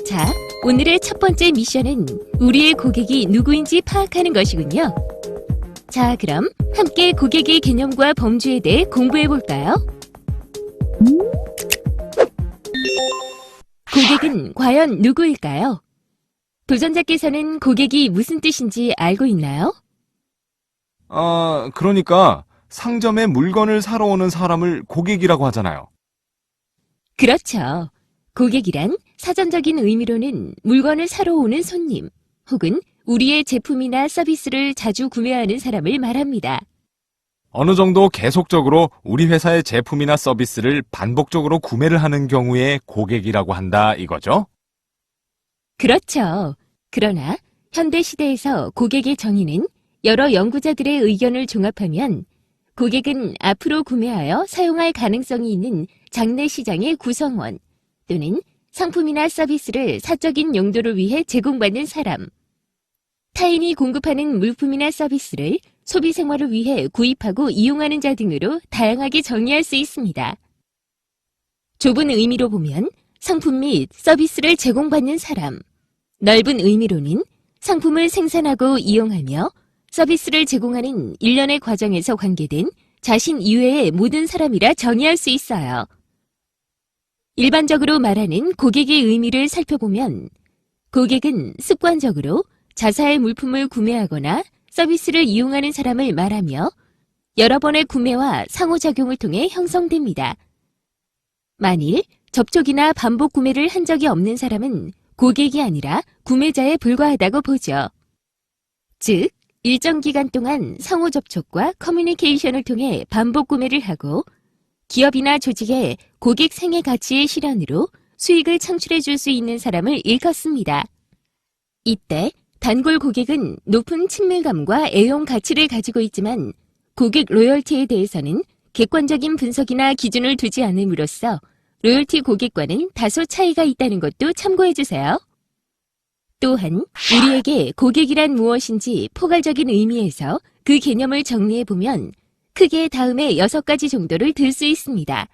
자, 오늘의 첫 번째 미션은 우리의 고객이 누구인지 파악하는 것이군요. 자, 그럼 함께 고객의 개념과 범주에 대해 공부해볼까요? 고객은 과연 누구일까요? 도전자께서는 고객이 무슨 뜻인지 알고 있나요? 그러니까 상점에 물건을 사러 오는 사람을 고객이라고 하잖아요. 그렇죠. 고객이란 사전적인 의미로는 물건을 사러 오는 손님, 혹은 우리의 제품이나 서비스를 자주 구매하는 사람을 말합니다. 어느 정도 계속적으로 우리 회사의 제품이나 서비스를 반복적으로 구매를 하는 경우에 고객이라고 한다 이거죠? 그렇죠. 그러나 현대 시대에서 고객의 정의는 여러 연구자들의 의견을 종합하면 고객은 앞으로 구매하여 사용할 가능성이 있는 장래 시장의 구성원 또는 상품이나 서비스를 사적인 용도를 위해 제공받는 사람, 타인이 공급하는 물품이나 서비스를 소비 생활을 위해 구입하고 이용하는 자 등으로 다양하게 정의할 수 있습니다. 좁은 의미로 보면 상품 및 서비스를 제공받는 사람, 넓은 의미로는 상품을 생산하고 이용하며 서비스를 제공하는 일련의 과정에서 관계된 자신 이외의 모든 사람이라 정의할 수 있어요. 일반적으로 말하는 고객의 의미를 살펴보면 고객은 습관적으로 자사의 물품을 구매하거나 서비스를 이용하는 사람을 말하며 여러 번의 구매와 상호작용을 통해 형성됩니다. 만일 접촉이나 반복 구매를 한 적이 없는 사람은 고객이 아니라 구매자에 불과하다고 보죠. 즉, 일정 기간 동안 상호 접촉과 커뮤니케이션을 통해 반복 구매를 하고 기업이나 조직의 고객 생애 가치의 실현으로 수익을 창출해 줄 수 있는 사람을 일컫습니다. 이때 단골 고객은 높은 친밀감과 애용 가치를 가지고 있지만 고객 로열티에 대해서는 객관적인 분석이나 기준을 두지 않음으로써 로열티 고객과는 다소 차이가 있다는 것도 참고해 주세요. 또한 우리에게 고객이란 무엇인지 포괄적인 의미에서 그 개념을 정리해보면 크게 다음의 6가지 정도를 들 수 있습니다.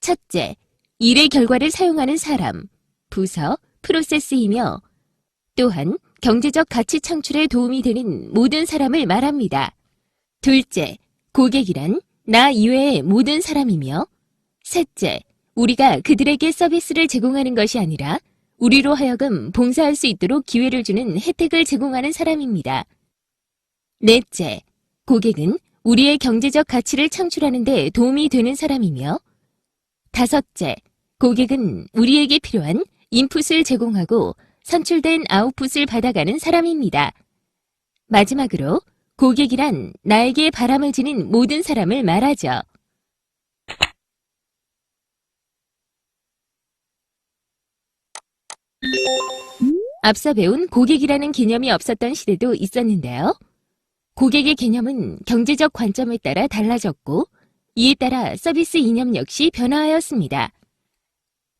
첫째, 일의 결과를 사용하는 사람, 부서, 프로세스이며 또한 경제적 가치 창출에 도움이 되는 모든 사람을 말합니다. 둘째, 고객이란 나 이외의 모든 사람이며 셋째, 우리가 그들에게 서비스를 제공하는 것이 아니라 우리로 하여금 봉사할 수 있도록 기회를 주는 혜택을 제공하는 사람입니다. 넷째, 고객은 우리의 경제적 가치를 창출하는 데 도움이 되는 사람이며 다섯째, 고객은 우리에게 필요한 인풋을 제공하고 산출된 아웃풋을 받아가는 사람입니다. 마지막으로 고객이란 나에게 바람을 지닌 모든 사람을 말하죠. 앞서 배운 고객이라는 개념이 없었던 시대도 있었는데요. 고객의 개념은 경제적 관점에 따라 달라졌고 이에 따라 서비스 이념 역시 변화하였습니다.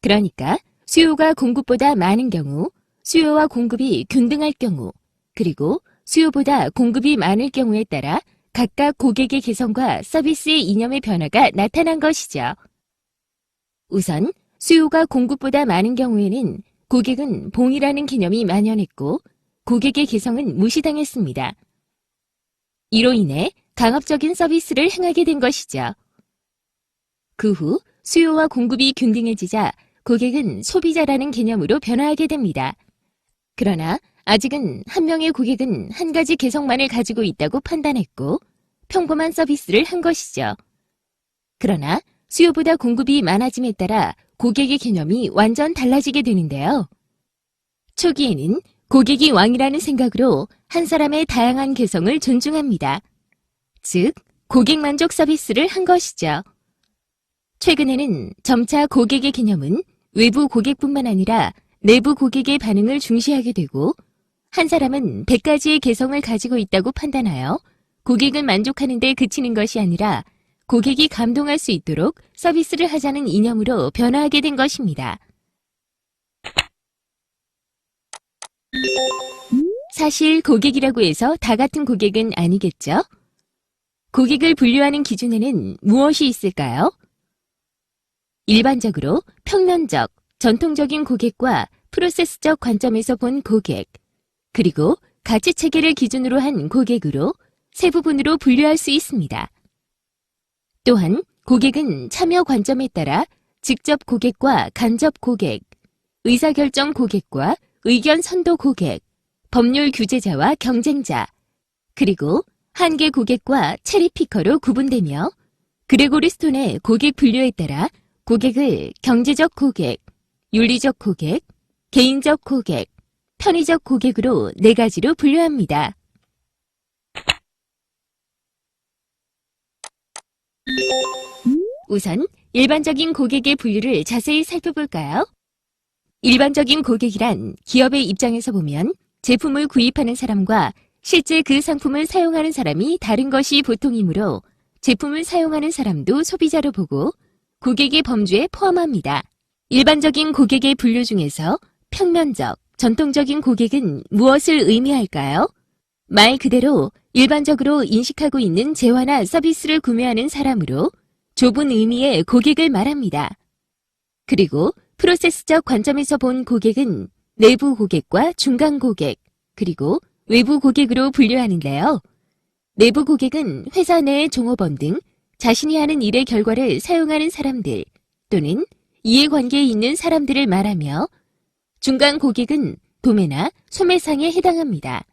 그러니까 수요가 공급보다 많은 경우, 수요와 공급이 균등할 경우, 그리고 수요보다 공급이 많을 경우에 따라 각각 고객의 개성과 서비스의 이념의 변화가 나타난 것이죠. 우선 수요가 공급보다 많은 경우에는 고객은 봉이라는 개념이 만연했고 고객의 개성은 무시당했습니다. 이로 인해 강압적인 서비스를 행하게 된 것이죠. 그 후 수요와 공급이 균등해지자 고객은 소비자라는 개념으로 변화하게 됩니다. 그러나 아직은 한 명의 고객은 한 가지 개성만을 가지고 있다고 판단했고 평범한 서비스를 한 것이죠. 그러나 수요보다 공급이 많아짐에 따라 고객의 개념이 완전 달라지게 되는데요. 초기에는 고객이 왕이라는 생각으로 한 사람의 다양한 개성을 존중합니다. 즉, 고객 만족 서비스를 한 것이죠. 최근에는 점차 고객의 개념은 외부 고객뿐만 아니라 내부 고객의 반응을 중시하게 되고 한 사람은 100가지의 개성을 가지고 있다고 판단하여 고객을 만족하는 데 그치는 것이 아니라 고객이 감동할 수 있도록 서비스를 하자는 이념으로 변화하게 된 것입니다. 사실 고객이라고 해서 다 같은 고객은 아니겠죠? 고객을 분류하는 기준에는 무엇이 있을까요? 일반적으로 평면적, 전통적인 고객과 프로세스적 관점에서 본 고객, 그리고 가치 체계를 기준으로 한 고객으로 세 부분으로 분류할 수 있습니다. 또한 고객은 참여 관점에 따라 직접 고객과 간접 고객, 의사결정 고객과 의견 선도 고객, 법률 규제자와 경쟁자, 그리고 한계 고객과 체리피커로 구분되며 그레고리 스톤의 고객 분류에 따라 고객을 경제적 고객, 윤리적 고객, 개인적 고객, 편의적 고객으로 네 가지로 분류합니다. 우선 일반적인 고객의 분류를 자세히 살펴볼까요? 일반적인 고객이란 기업의 입장에서 보면 제품을 구입하는 사람과 실제 그 상품을 사용하는 사람이 다른 것이 보통이므로 제품을 사용하는 사람도 소비자로 보고 고객의 범주에 포함합니다. 일반적인 고객의 분류 중에서 평면적, 전통적인 고객은 무엇을 의미할까요? 말 그대로 일반적으로 인식하고 있는 재화나 서비스를 구매하는 사람으로 좁은 의미의 고객을 말합니다. 그리고 프로세스적 관점에서 본 고객은 내부 고객과 중간 고객, 그리고 외부 고객으로 분류하는데요. 내부 고객은 회사 내의 종업원 등 자신이 하는 일의 결과를 사용하는 사람들 또는 이해관계에 있는 사람들을 말하며 중간 고객은 도매나 소매상에 해당합니다.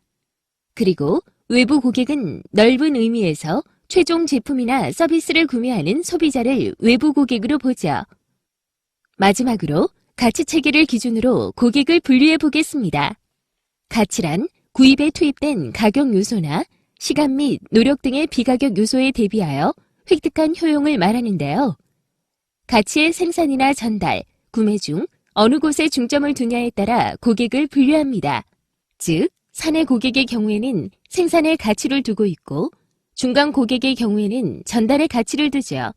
그리고 외부 고객은 넓은 의미에서 최종 제품이나 서비스를 구매하는 소비자를 외부 고객으로 보죠. 마지막으로 가치 체계를 기준으로 고객을 분류해 보겠습니다. 가치란 구입에 투입된 가격 요소나 시간 및 노력 등의 비가격 요소에 대비하여 획득한 효용을 말하는데요. 가치의 생산이나 전달, 구매 중 어느 곳에 중점을 두냐에 따라 고객을 분류합니다. 즉, 사내 고객의 경우에는 생산에 가치를 두고 있고 중간 고객의 경우에는 전달에 가치를 두죠.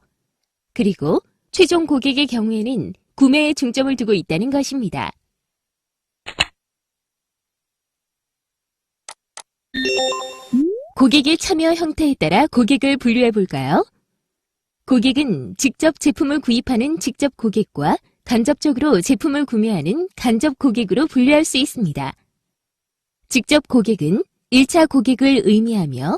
그리고 최종 고객의 경우에는 구매에 중점을 두고 있다는 것입니다. 고객의 참여 형태에 따라 고객을 분류해 볼까요? 고객은 직접 제품을 구입하는 직접 고객과 간접적으로 제품을 구매하는 간접 고객으로 분류할 수 있습니다. 직접 고객은 1차 고객을 의미하며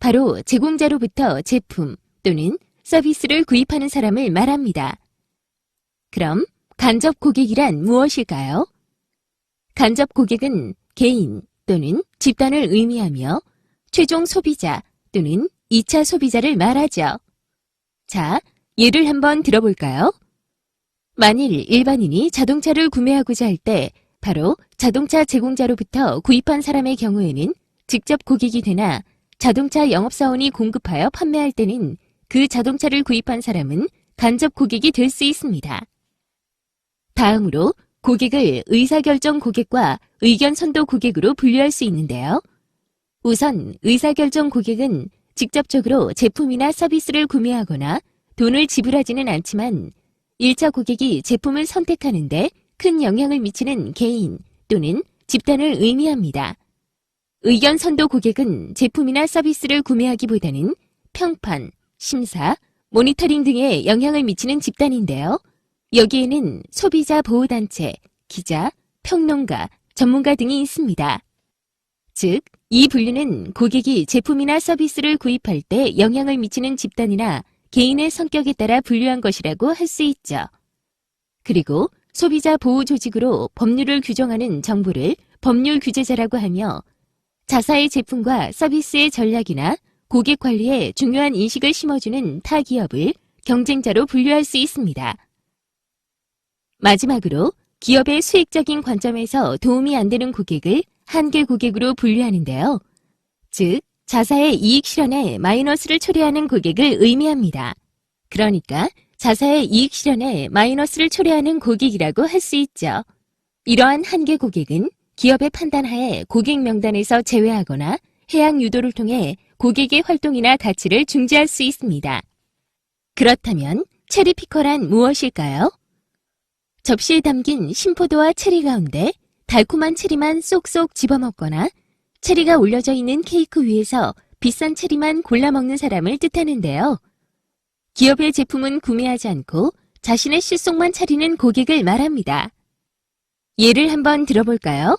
바로 제공자로부터 제품 또는 서비스를 구입하는 사람을 말합니다. 그럼 간접 고객이란 무엇일까요? 간접 고객은 개인 또는 집단을 의미하며 최종 소비자 또는 2차 소비자를 말하죠. 자, 예를 한번 들어볼까요? 만일 일반인이 자동차를 구매하고자 할 때 바로 자동차 제공자로부터 구입한 사람의 경우에는 직접 고객이 되나 자동차 영업사원이 공급하여 판매할 때는 그 자동차를 구입한 사람은 간접 고객이 될 수 있습니다. 다음으로 고객을 의사결정 고객과 의견 선도 고객으로 분류할 수 있는데요. 우선 의사결정 고객은 직접적으로 제품이나 서비스를 구매하거나 돈을 지불하지는 않지만 1차 고객이 제품을 선택하는데 큰 영향을 미치는 개인 또는 집단을 의미합니다. 의견 선도 고객은 제품이나 서비스를 구매하기보다는 평판, 심사, 모니터링 등에 영향을 미치는 집단인데요. 여기에는 소비자 보호단체, 기자, 평론가, 전문가 등이 있습니다. 즉, 이 분류는 고객이 제품이나 서비스를 구입할 때 영향을 미치는 집단이나 개인의 성격에 따라 분류한 것이라고 할 수 있죠. 그리고 소비자 보호 조직으로 법률을 규정하는 정부를 법률 규제자라고 하며 자사의 제품과 서비스의 전략이나 고객 관리에 중요한 인식을 심어주는 타 기업을 경쟁자로 분류할 수 있습니다. 마지막으로 기업의 수익적인 관점에서 도움이 안 되는 고객을 한계 고객으로 분류하는데요. 즉, 자사의 이익 실현에 마이너스를 초래하는 고객을 의미합니다. 그러니까 자사의 이익 실현에 마이너스를 초래하는 고객이라고 할 수 있죠. 이러한 한계 고객은 기업의 판단하에 고객 명단에서 제외하거나 해약 유도를 통해 고객의 활동이나 가치를 중지할 수 있습니다. 그렇다면 체리피커란 무엇일까요? 접시에 담긴 신포도와 체리 가운데 달콤한 체리만 쏙쏙 집어먹거나 체리가 올려져 있는 케이크 위에서 비싼 체리만 골라 먹는 사람을 뜻하는데요. 기업의 제품은 구매하지 않고 자신의 실속만 차리는 고객을 말합니다. 예를 한번 들어볼까요?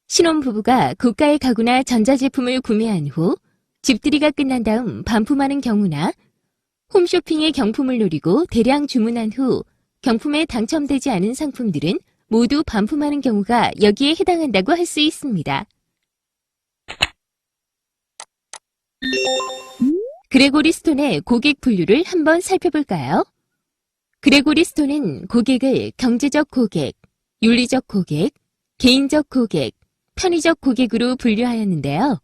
신혼부부가 고가의 가구나 전자제품을 구매한 후 집들이가 끝난 다음 반품하는 경우나 홈쇼핑의 경품을 노리고 대량 주문한 후 경품에 당첨되지 않은 상품들은 모두 반품하는 경우가 여기에 해당한다고 할 수 있습니다. 그레고리 스톤의 고객 분류를 한번 살펴볼까요? 그레고리 스톤은 고객을 경제적 고객, 윤리적 고객, 개인적 고객, 편의적 고객으로 분류하였는데요.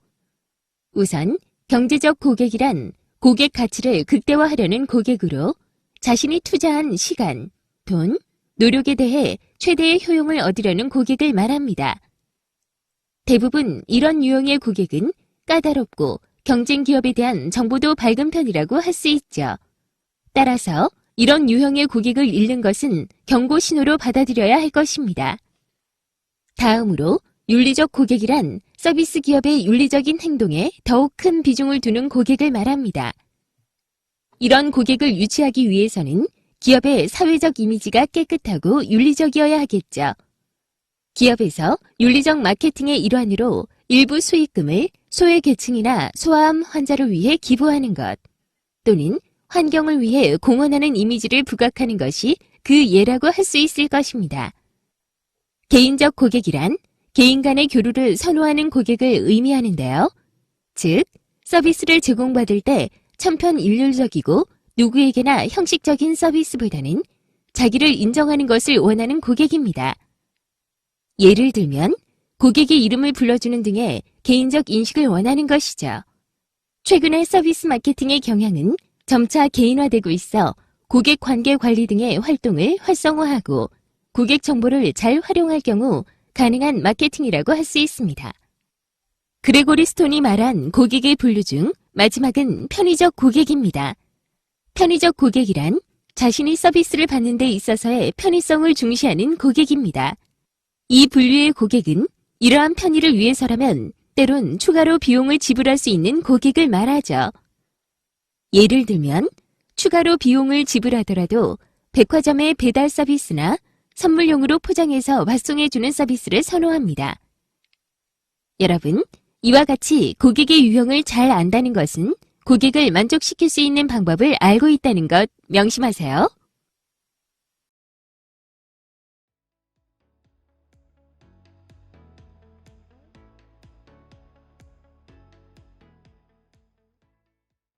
우선 경제적 고객이란 고객 가치를 극대화하려는 고객으로 자신이 투자한 시간, 돈, 노력에 대해 최대의 효용을 얻으려는 고객을 말합니다. 대부분 이런 유형의 고객은 까다롭고 경쟁 기업에 대한 정보도 밝은 편이라고 할 수 있죠. 따라서 이런 유형의 고객을 잃는 것은 경고 신호로 받아들여야 할 것입니다. 다음으로 윤리적 고객이란 서비스 기업의 윤리적인 행동에 더욱 큰 비중을 두는 고객을 말합니다. 이런 고객을 유치하기 위해서는 기업의 사회적 이미지가 깨끗하고 윤리적이어야 하겠죠. 기업에서 윤리적 마케팅의 일환으로 일부 수익금을 소외계층이나 소아암 환자를 위해 기부하는 것, 또는 환경을 위해 공헌하는 이미지를 부각하는 것이 그 예라고 할 수 있을 것입니다. 개인적 고객이란 개인 간의 교류를 선호하는 고객을 의미하는데요. 즉, 서비스를 제공받을 때 천편일률적이고 누구에게나 형식적인 서비스보다는 자기를 인정하는 것을 원하는 고객입니다. 예를 들면 고객의 이름을 불러주는 등의 개인적 인식을 원하는 것이죠. 최근의 서비스 마케팅의 경향은 점차 개인화되고 있어 고객 관계 관리 등의 활동을 활성화하고 고객 정보를 잘 활용할 경우 가능한 마케팅이라고 할 수 있습니다. 그레고리 스톤이 말한 고객의 분류 중 마지막은 편의적 고객입니다. 편의적 고객이란 자신이 서비스를 받는 데 있어서의 편의성을 중시하는 고객입니다. 이 분류의 고객은 이러한 편의를 위해서라면 때론 추가로 비용을 지불할 수 있는 고객을 말하죠. 예를 들면 추가로 비용을 지불하더라도 백화점의 배달 서비스나 선물용으로 포장해서 발송해주는 서비스를 선호합니다. 여러분, 이와 같이 고객의 유형을 잘 안다는 것은 고객을 만족시킬 수 있는 방법을 알고 있다는 것 명심하세요.